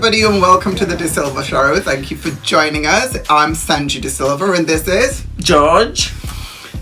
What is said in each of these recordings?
everybody and welcome to the De Silva Show. Thank you for joining us. I'm Sanji De Silva and this is George.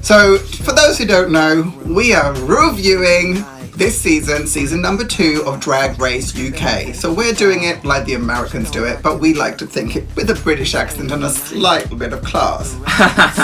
So, for those who don't know, we are reviewing this season number 2 of Drag Race UK. So we're doing it like the Americans do it, but we like to think it with a British accent and a slight bit of class.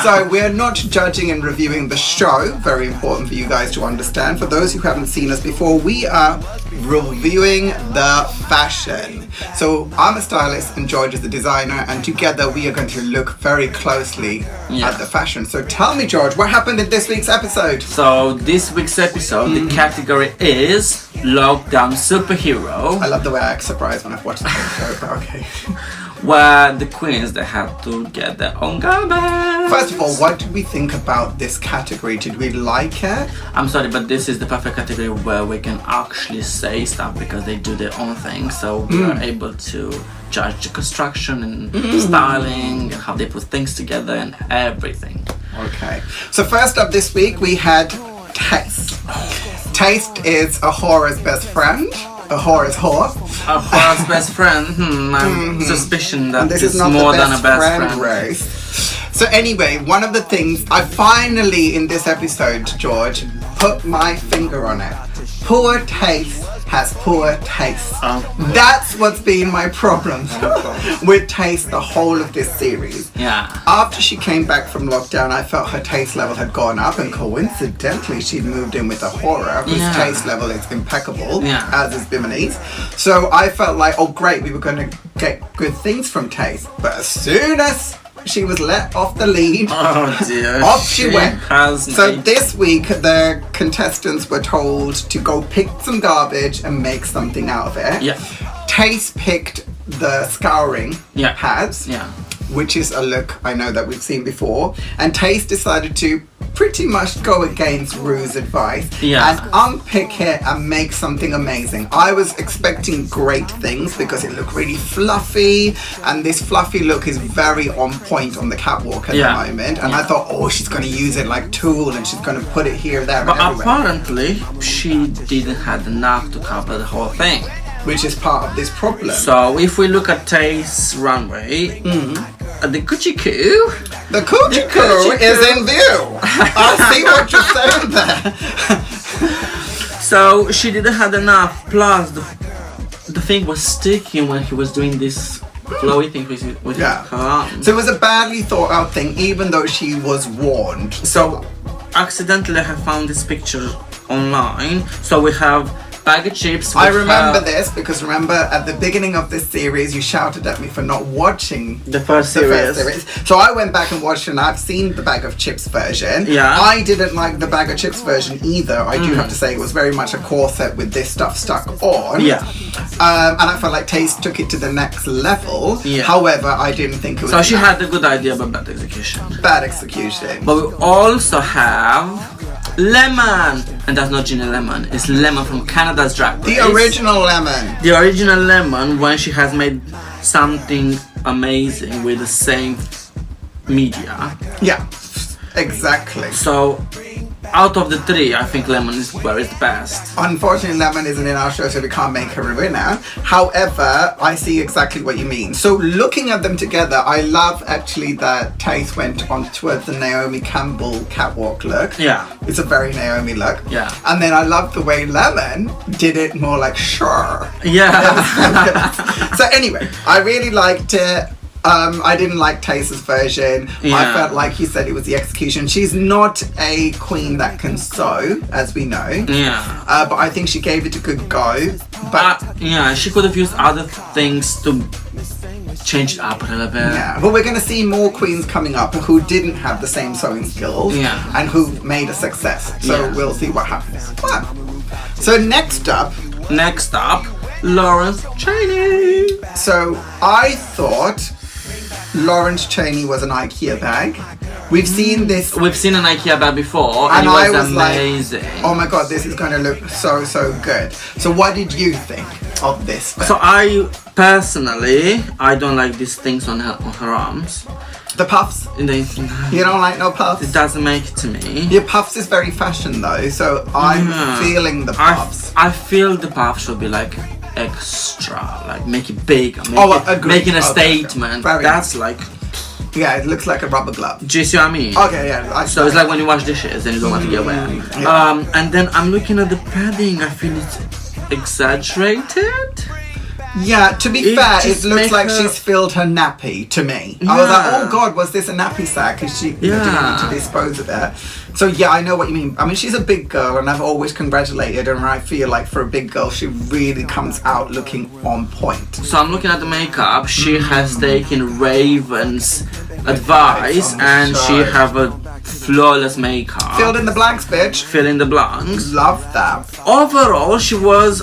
So we're not judging and reviewing the show, very important for you guys to understand. For those who haven't seen us before, we are reviewing the fashion. So I'm a stylist and George is the designer, and together we are going to look very closely at the fashion. So tell me, George, what happened in this week's episode? So this week's episode, the category is Lockdown Superhero. I love the way I act surprised when I've watched the whole show, but okay. Where the queens, they have to get their own garments. First of all, what did we think about this category? Did we like it? I'm sorry, but this is the perfect category where we can actually say stuff because they do their own thing. So we are able to judge the construction and styling and how they put things together and everything. Okay. So first up this week, we had Tayce. Tayce is a whore's best friend. A whore is whore. A whore's best friend? I'm suspicion that this it's is not more the than best a best friend race. So anyway, one of the things I finally in this episode, George, put my finger on it. Poor Tayce has poor taste. That's what's been my problem with Tayce the whole of this series. Yeah. After she came back from lockdown, I felt her taste level had gone up, and coincidentally she'd moved in with a horror whose taste level is impeccable, as is Bimini's. So I felt like, oh great, we were going to get good things from Tayce. But as soon as she was let off the lead, oh dear, off she went. So made... this week the contestants were told to go pick some garbage and make something out of it. Yeah. Tayce picked the scouring pads, which is a look I know that we've seen before, and Tayce decided to pretty much go against Rue's advice and unpick it and make something amazing. I was expecting great things because it looked really fluffy, and this fluffy look is very on point on the catwalk at the moment, and I thought, oh, she's going to use it like tool and she's going to put it here, there, but and everywhere. Apparently she didn't have enough to cover the whole thing, which is part of this problem. So if we look at Tayce's runway, the Coochie Coo. The Coochie Coo is in view. I see what you're saying there. So she didn't have enough. Plus the thing was sticking when he was doing this flowy thing with her arms. So it was a badly thought out thing, even though she was warned. So accidentally I found this picture online. So we have bag of chips. I remember this because remember at the beginning of this series you shouted at me for not watching the first series. So I went back and watched it, and I've seen the bag of chips version. Yeah. I didn't like the bag of chips version either. I do have to say it was very much a corset with this stuff stuck on. Yeah. And I felt like Tayce took it to the next level. Yeah. However, I didn't think it was So she had a good idea but bad execution. Bad execution. But we also have Lemon, and that's not Ginny Lemon, it's Lemon from Canada's Drag Race. The original Lemon. The original Lemon, when she has made something amazing with the same media. Yeah, exactly. So out of the three, I think Lemon is where it's the best. Unfortunately, Lemon isn't in our show, so we can't make her a winner. However, I see exactly what you mean. So looking at them together, I love actually that Tayce went on towards the Naomi Campbell catwalk look. Yeah. It's a very Naomi look. Yeah. And then I love the way Lemon did it more like sure. Yeah. So anyway, I really liked it. I didn't like Tayce's version. I felt like you said it was the execution. She's not a queen that can sew, as we know. Yeah. But I think she gave it a good go. But she could have used other things to change it up a little bit. Yeah, but we're going to see more queens coming up who didn't have the same sewing skills and who made a success. So we'll see what happens. Wow. So next up, Lawrence Chaney. So I thought Lawrence Chaney was an IKEA bag. We've seen this. We've seen an IKEA bag before, and I it was amazing. Like, oh my god, this is going to look so good. So what did you think of this bag? So I personally, I don't like these things on her arms. The puffs? You don't like no puffs? It doesn't make it to me. Your puffs is very fashion though, so I'm feeling the puffs. I feel the puffs should be like extra, like make it big, agreed. making a Okay, statement. very That's like, Yeah, it looks like a rubber glove. do you see what I mean? Okay, yeah. So it's like when you wash dishes and you don't want to get wet. Yeah. And then I'm looking at the padding. I feel it's exaggerated. Yeah, to be It fair, it just looks make like her- she's filled her nappy to me. I was like, Yeah. oh god, was this a nappy sack? Is she didn't need to Yeah. dispose of that? So yeah, I know what you mean. I mean, she's a big girl, and I've always congratulated her. And I feel like for a big girl, she really comes out looking on point. So I'm looking at the makeup. She has taken Raven's advice on the and she show. have a flawless makeup. Filled in the blanks, bitch. Fill in the blanks. Love that. Overall,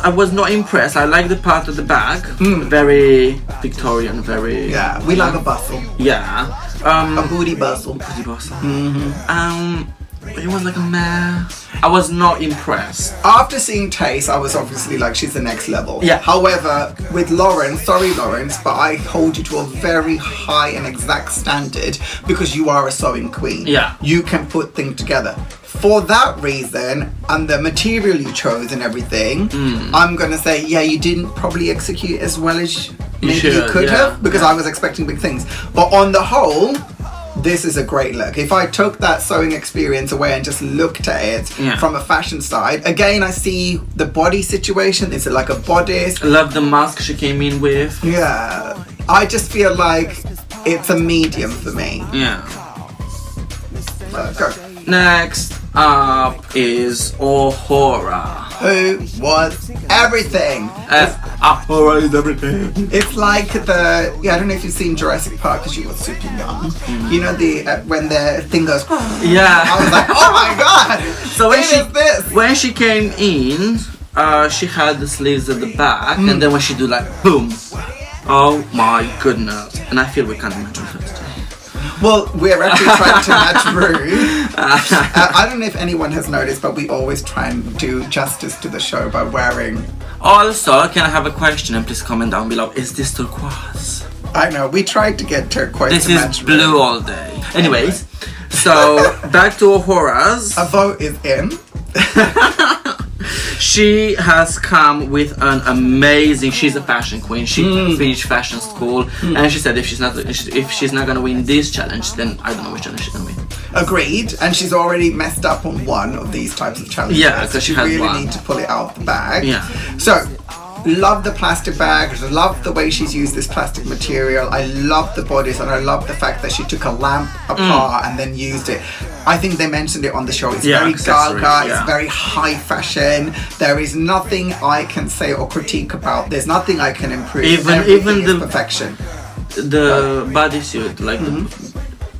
I was not impressed. I like the part at the back. Very Victorian, very... Yeah, we like a bustle, Yeah. a booty bustle. Pretty boss. It was like a meh. I was not impressed. After seeing Tayce, I was obviously like, she's the next level. Yeah. However, with Lawrence, sorry Lawrence, but I hold you to a very high and exact standard because you are a sewing queen. Yeah. You can put things together. For that reason, and the material you chose and everything, I'm gonna say, yeah, you didn't probably execute as well as maybe you should, could yeah, have, because I was expecting big things. But on the whole, this is a great look. If I took that sewing experience away and just looked at it from a fashion side, again, I see the body situation. Is it like a bodice? I love the mask she came in with. Yeah. I just feel like it's a medium for me. Yeah. Go. Next up is Ahura. Who was everything? Ahura is everything. It's like I don't know if you've seen Jurassic Park because you were super young. You know when the thing goes. Yeah. I was like, oh my god. So this? when she came in, she had the sleeves at the back, and then when she do like boom, oh my goodness! And I feel we can't imagine first. Well, we're actually trying to match Rue. I don't know if anyone has noticed, but we always try and do justice to the show by wearing. Also, can I have a question and please comment down below? Is this turquoise? I know, we tried to get turquoise This to is match blue Rue. all day. Anyways, so back to Ahura's. A vote is in. She has come with an amazing. She's a fashion queen. She finished fashion school, and she said if she's not gonna win this challenge, then I don't know which challenge she's gonna win. Agreed, and she's already messed up on one of these types of challenges. Yeah, because she has really one. need to pull it out the bag. Yeah. So, love the plastic bags. Love the way she's used this plastic material. I love the bodies, and I love the fact that she took a lamp apart and then used it. I think they mentioned it on the show. It's very accessories, gaga. It's very high fashion. There is nothing I can say or critique about. There's nothing I can improve. Even Everything the is perfection. The bodysuit, like the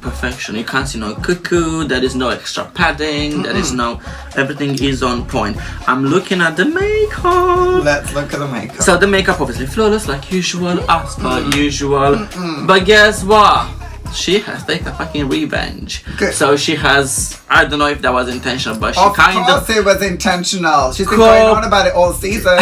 perfection. You can't see no cuckoo. There is no extra padding. There is no. Everything is on point. I'm looking at the makeup. Let's look at the makeup. So the makeup obviously flawless like usual, as per usual. But guess what? She has taken a fucking revenge. Good. So she has. I don't know if that was intentional, but she Of kind course of. it was intentional. She's been going on about it all season.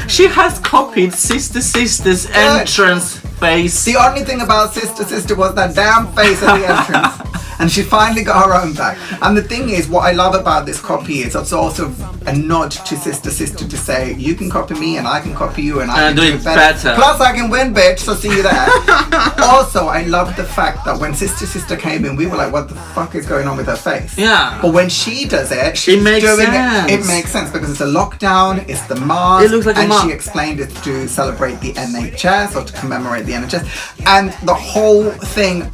She has copied Sister's entrance face. The only thing about Sister was that damn face at the entrance. And she finally got her own back. And the thing is, what I love about this copy is it's also a nod to Sister to say, you can copy me and I can copy you and I can do it better. Plus I can win, bitch, so see you there. Also, I love the fact that when Sister came in, we were like, what the fuck is going on with her face? Yeah. But when she does it, she's makes doing sense. it. It makes sense because it's a lockdown, it's the mask. It looks like a and mask. she explained it to celebrate the NHS or to commemorate the NHS. And the whole thing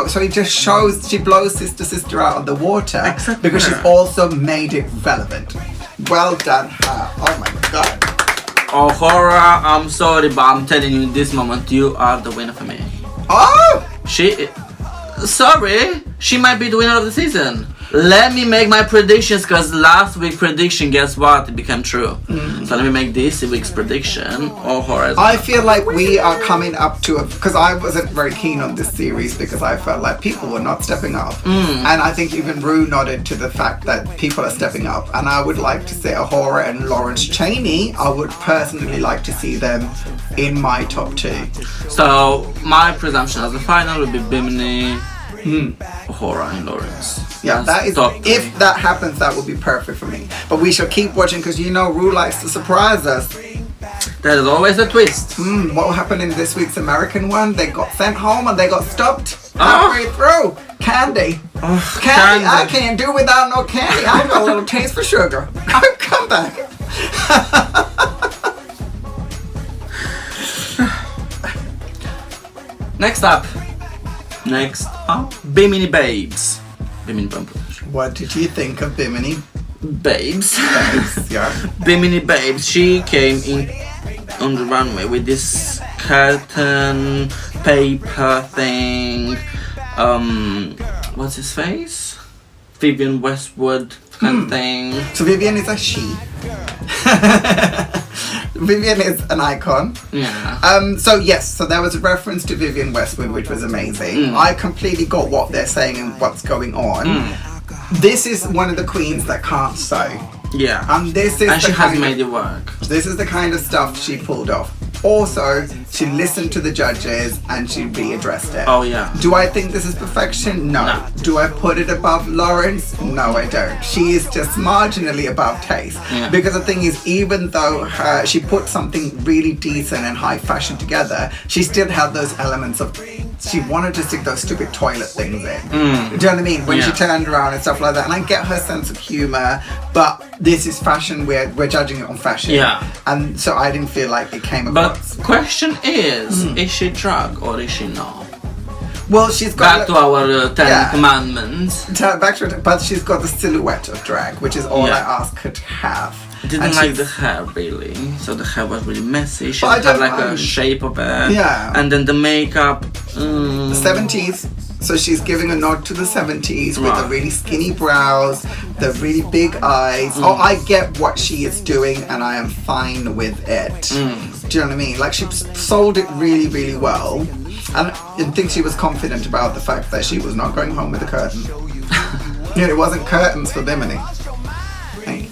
so it just shows she blows Sister out of the water because she's also made it relevant. Well done, her. Oh my god. Ahura, I'm sorry, but I'm telling you in this moment, you are the winner for me. Oh! Sorry, she might be the winner of the season. Let me make my predictions, because last week's prediction, guess what? It became true. So let me make this week's prediction. Ahura. I feel like we are coming up to because I wasn't very keen on this series because I felt like people were not stepping up. And I think even Rue nodded to the fact that people are stepping up. And I would like to say Ahura and Lawrence Chaney, I would personally like to see them in my top 2. So my presumption as the final would be Bimini, Ahura and Lawrence. Yeah, that is. top 3. If that happens, that would be perfect for me. But we shall keep watching because Rue likes to surprise us. There's always a twist. What happened in this week's American one? They got sent home and they got stopped Oh. halfway through. Candy. Oh, Candy. I can't do without no candy. I got a little taste for sugar. Come back. Next up, Bimini Babes. Bimini Bumblebee. What did you think of Bimini? Babes. Yeah. Bimini Babes. She came in on the runway with this curtain paper thing. What's his face? Vivian Westwood kind of thing. So Vivian is a she. Vivian is an icon. Yeah. So there was a reference to Vivian Westwood, which was amazing. I completely got what they're saying and what's going on. This is one of the queens that can't sew. Yeah. And this is she has made it work. This is the kind of stuff she pulled off. Also, she listened to the judges and she readdressed it. Oh yeah. Do I think this is perfection? No. Do I put it above Lawrence? No, I don't. She is just marginally above Tayce. Yeah. Because the thing is, even though she put something really decent and high fashion together, she still had those elements of, she wanted to stick those stupid toilet things in. Do you know what I mean? When she turned around and stuff like that. And I get her sense of humor, but this is fashion. We're judging it on fashion. Yeah. And so I didn't feel like it came across. But question is she drag or is she not? Well, she's got Back to our Ten Commandments. But she's got the silhouette of drag, which is all Yeah. I asked her to have. Didn't And like she's- the hair really, so the hair was really messy. She But I didn't have don't like a mind. shape of it. Yeah. And then the makeup. 70s. So she's giving a nod to the 70s with the Right. really skinny brows, the really big eyes. Oh, I get what she is doing and I am fine with it. Do you know what I mean? Like she sold it really, really well. And I think she was confident about the fact that she was not going home with a curtain. Yeah, it wasn't curtains for Bimini. Thank you.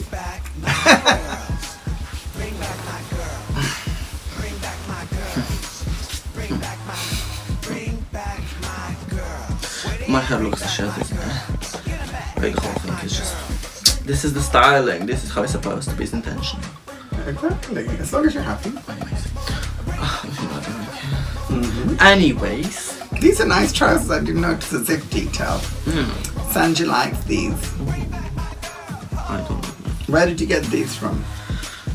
My hair looks shit, isn't it? Like the whole thing is just. This is the styling. This is how it's supposed to be. It's intentional. Exactly. As long as you're happy. Anyways, These are nice trousers. I didn't notice the zip detail. Sanji likes these. I don't know. Where did you get these from?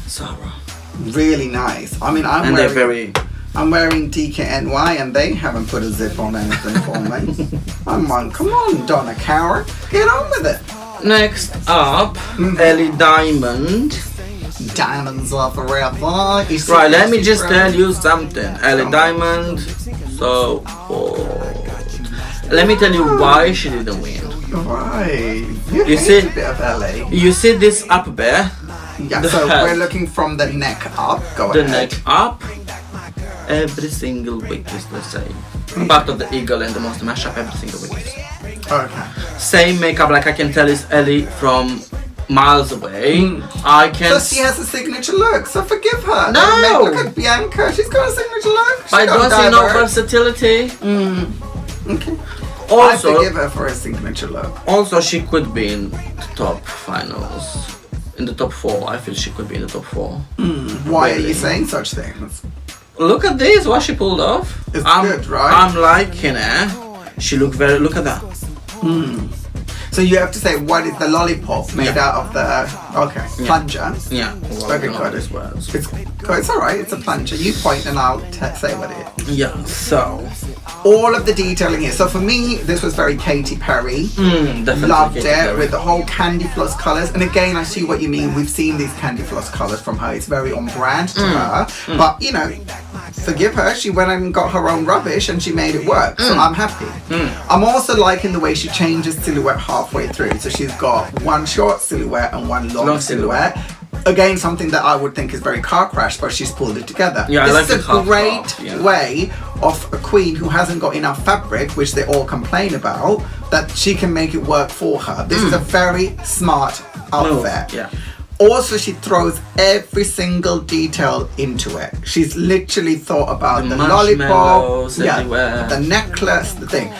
Sarah. Really nice. I mean, And they're very. I'm wearing DKNY and they haven't put a zip on anything for me. I'm on, come on, Donna Coward. Get on with it. Next up, Ellie Diamond. Diamonds are forever. Right, let me just tell you something. Ellie Diamond. So, let me tell you why she didn't win. Right. You You see- see a bit of LA. You see this up there? Yeah, the so head. we're looking from the neck up. Go The ahead. neck up. Every single week is the same. Part of the eagle and the monster mashup every single week. Okay. Same makeup, like I can tell it's Ellie from miles away. I can. So she has a signature look, so forgive her. No! Look at Bianca, she's got a signature look. She I got don't see no diverse. versatility. Okay. I Also, forgive her for a signature look. also she could be in the top finals. In the top 4, I feel she could be in the top 4. Why are Really? you saying such things? Look at this, what she pulled off. It's I'm, good, right? I'm liking it. She looked very. Look at that. So you have to say what is the lollipop made out of the plunger? Yeah. Well, Okay, I don't know got these it. words. It's alright, it's a plunger. You point and I'll say what it is. Yeah. So. All of the detailing here. So for me, this was very Katy Perry. Definitely. Loved Katy it Perry. with the whole candy floss colours. And again, I see what you mean. We've seen these candy floss colours from her. It's very on brand to her. But, you know, forgive her. She went and got her own rubbish and she made it work. So I'm happy. I'm also liking the way she changes silhouette halfway through. So she's got one short silhouette and one long silhouette. Again, something that I would think is very car crash, but she's pulled it together. Yeah, I this like is the a half great half, yeah. way of a queen who hasn't got enough fabric, which they all complain about, that she can make it work for her. This is a very smart outfit. Yeah. Also, she throws every single detail into it. She's literally thought about The the lollipop, marshmallows everywhere. the necklace, the thing.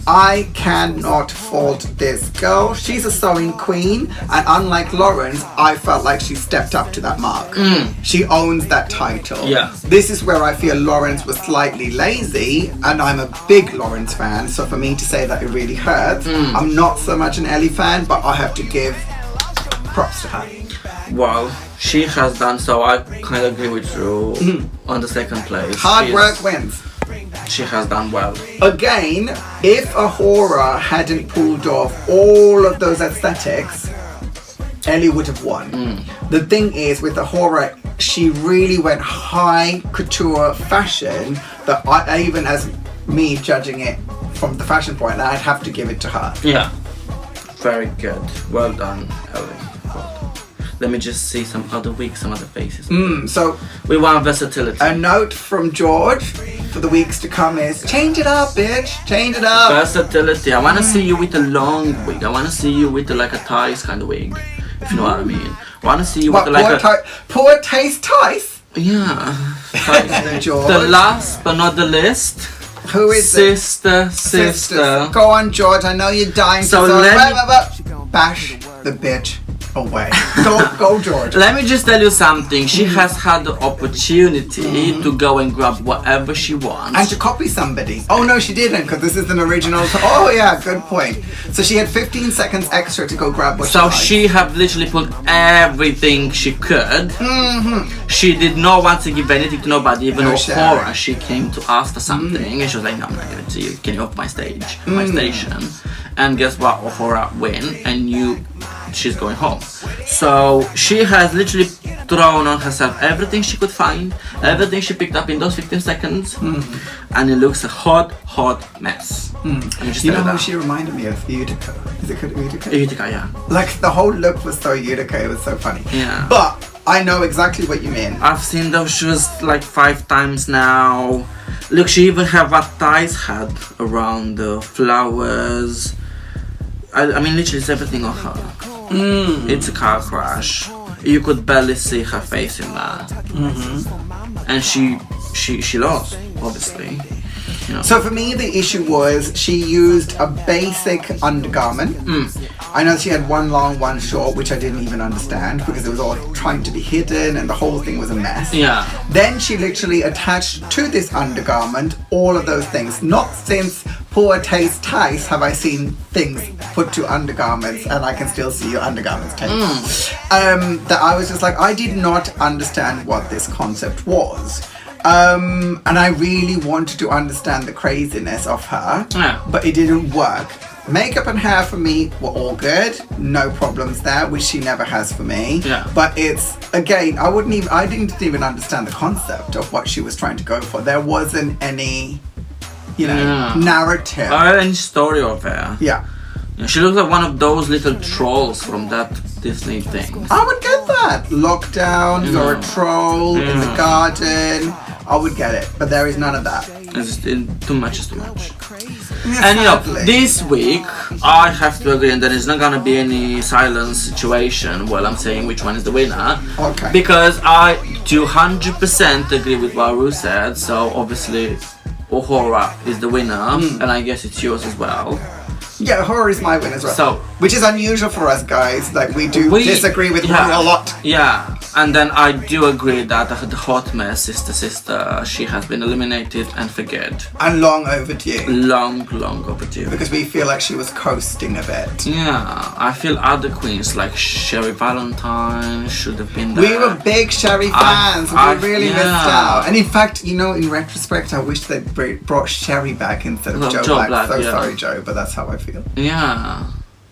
I cannot fault this girl. She's a sewing queen, and unlike Lawrence, I felt like she stepped up to that mark. She owns that title. Yeah. This is where I feel Lawrence was slightly lazy, and I'm a big Lawrence fan, so for me to say that it really hurts. I'm not so much an Ellie fan, but I have to give props to her. Well, she has done so. I kind of agree with you on the second place. Hard work wins. She has done well. Again, if Ahura hadn't pulled off all of those aesthetics, Ellie would have won. The thing is, with Ahura, she really went high couture fashion that I even as me judging it from the fashion point, I'd have to give it to her. Yeah. Very good. Well done, Ellie. Well done. Let me just see some other weeks, some other faces. So We want versatility. a note from George for the weeks to come is change it up, bitch. Change it up. Versatility. I want to see you with a long wig. I want to see you with like a Tayce kind of wig, if you know what I mean. I want to see you with What, like poor Tayce? yeah. Tayce. George. The last but not the least. Who is it? Sister. Sisters. Go on, George. I know you're dying to So so let bash the bitch away. Go, George. Let me just tell you something. She has had the opportunity to go and grab whatever she wants. And to copy somebody. Oh no, she didn't, because this is an original. Oh yeah, good point. So she had 15 seconds extra to go grab what So she liked. she have literally put everything she could. She did not want to give anything to nobody, even No Ahura. sharing. She came to ask for something, and she was like, "No, I'm not giving it to you. Can you off my stage, my station?" And guess what? Ahura win, and she's going home. So she has literally thrown on herself everything she could find, everything she picked up in those 15 seconds, and it looks a hot mess. You know who she reminded me of? Utica. Is it Utica? Utica, yeah. Like the whole look was so Utica, it was so funny. Yeah. But I know exactly what you mean. I've seen those shoes like 5 times now. Look, she even have what Tayce had around the flowers. I mean, literally, it's everything on her. It's a car crash. You could barely see her face in that. And she lost, obviously. You know. So for me, the issue was she used a basic undergarment. I know she had one long, one short, which I didn't even understand because it was all trying to be hidden and the whole thing was a mess. Yeah. Then she literally attached to this undergarment all of those things. Not since poor Tayce have I seen things put to undergarments and I can still see your undergarments, Tayce. That I was just like, I did not understand what this concept was. And I really wanted to understand the craziness of her, but it didn't work. Makeup and hair for me were all good, no problems there, which she never has for me. Yeah. But it's again, I didn't even understand the concept of what she was trying to go for. There wasn't any, narrative. Any story of her. Yeah. She looks like one of those little trolls from that Disney thing. I would get that. Lockdowns or a troll in the garden. I would get it, but there is none of that. Too much is too much. Yes, And sadly. this week I have to agree, and there is not gonna be any silence situation while I'm saying which one is the winner. Okay. Because I 200% agree with what Ru said. So obviously, Ahura is the winner, and I guess it's yours as well. Yeah, horror is my win as well. So, which is unusual for us guys. Like we disagree with yeah, Ru a lot. Yeah, and then I do agree that the hot mess sister, she has been eliminated and forget. And long overdue. Long overdue. Because we feel like she was coasting a bit. Yeah, I feel other queens like Sherry Valentine should have been there. We were big Sherry fans. We really missed out. And in fact, in retrospect, I wish they brought Sherry back instead of Joe Black. So sorry, Joe, but that's how I feel. Yeah.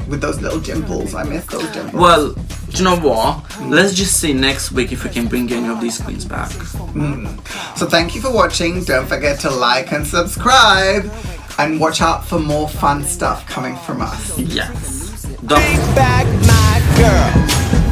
With those little dimples, I miss those dimples. Well, do you know what? Let's just see next week if we can bring any of these queens back. So thank you for watching. Don't forget to like and subscribe. And watch out for more fun stuff coming from us. Yes. Bring back my girl.